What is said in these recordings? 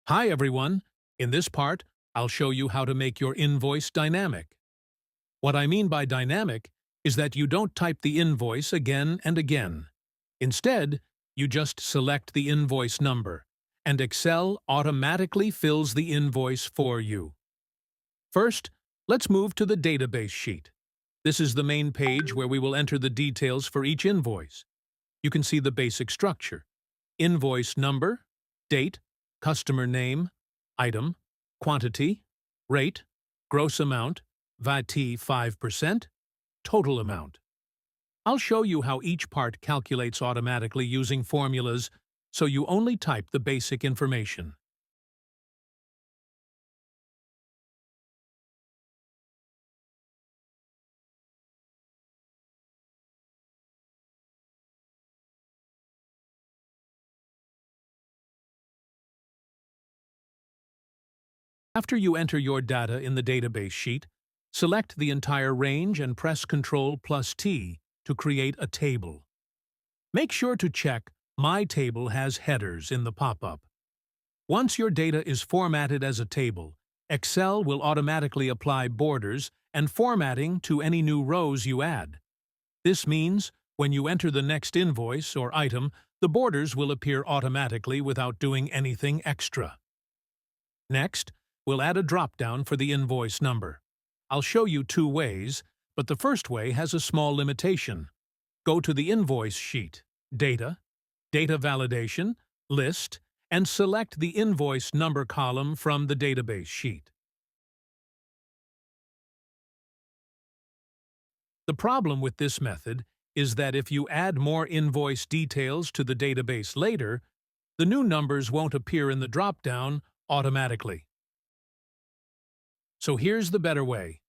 Hi everyone! In this part, I'll show you how to make your invoice dynamic. What I mean by dynamic is that you don't type the invoice again and again. Instead, you just select the invoice number, and Excel automatically fills the invoice for you. First, let's move to the database sheet. This is the main page where we will enter the details for each invoice. You can see the basic structure: invoice number, date, customer name, item, quantity, rate, gross amount, VAT 5%, total amount. I'll show you how each part calculates automatically using formulas, so you only type the basic information. After you enter your data in the database sheet, select the entire range and press Ctrl T to create a table. Make sure to check My Table has headers in the pop-up. Once your data is formatted as a table, Excel will automatically apply borders and formatting to any new rows you add. This means when you enter the next invoice or item, the borders will appear automatically without doing anything extra. Next, we'll add a drop-down for the invoice number. I'll show you two ways, but the first way has a small limitation. Go to the invoice sheet, Data, Data Validation, List, and select the invoice number column from the database sheet. The problem with this method is that if you add more invoice details to the database later, the new numbers won't appear in the drop-down automatically. So here's the better way.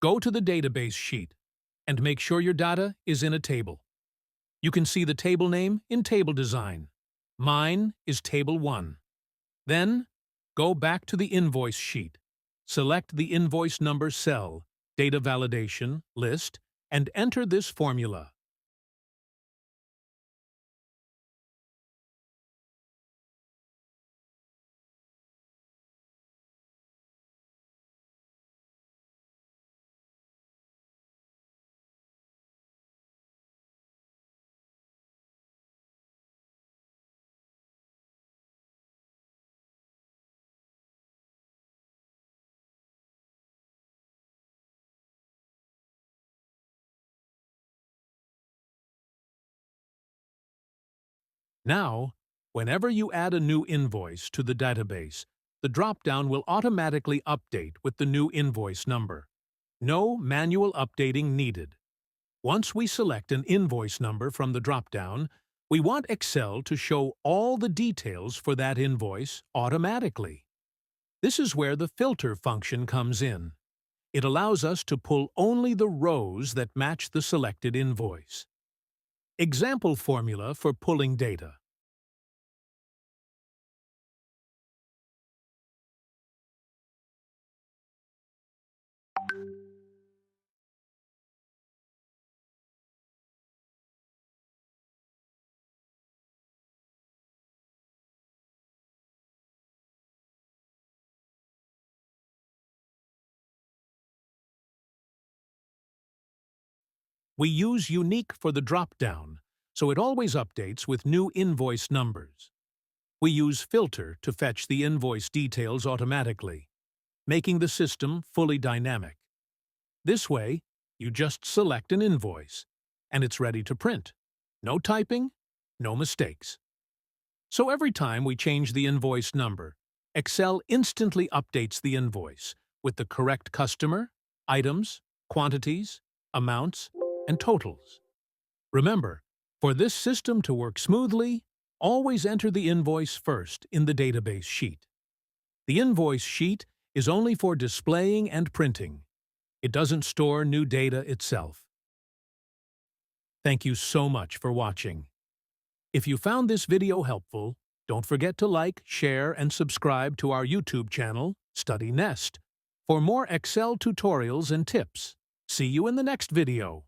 Go to the database sheet and make sure your data is in a table. You can see the table name in Table Design. Mine is Table 1. Then, go back to the invoice sheet. Select the invoice number cell, Data Validation, List, and enter this formula. Now, whenever you add a new invoice to the database, the drop-down will automatically update with the new invoice number. No manual updating needed. Once we select an invoice number from the drop-down, we want Excel to show all the details for that invoice automatically. This is where the filter function comes in. It allows us to pull only the rows that match the selected invoice. Example formula for pulling data. We use Unique for the drop-down, so it always updates with new invoice numbers. We use Filter to fetch the invoice details automatically, making the system fully dynamic. This way, you just select an invoice, and it's ready to print. No typing, no mistakes. So every time we change the invoice number, Excel instantly updates the invoice with the correct customer, items, quantities, amounts, and totals. Remember, for this system to work smoothly, always enter the invoice first in the database sheet. The invoice sheet is only for displaying and printing. It doesn't store new data itself. Thank you so much for watching. If you found this video helpful, don't forget to like, share, and subscribe to our YouTube channel, Study Nest, for more Excel tutorials and tips. See you in the next video.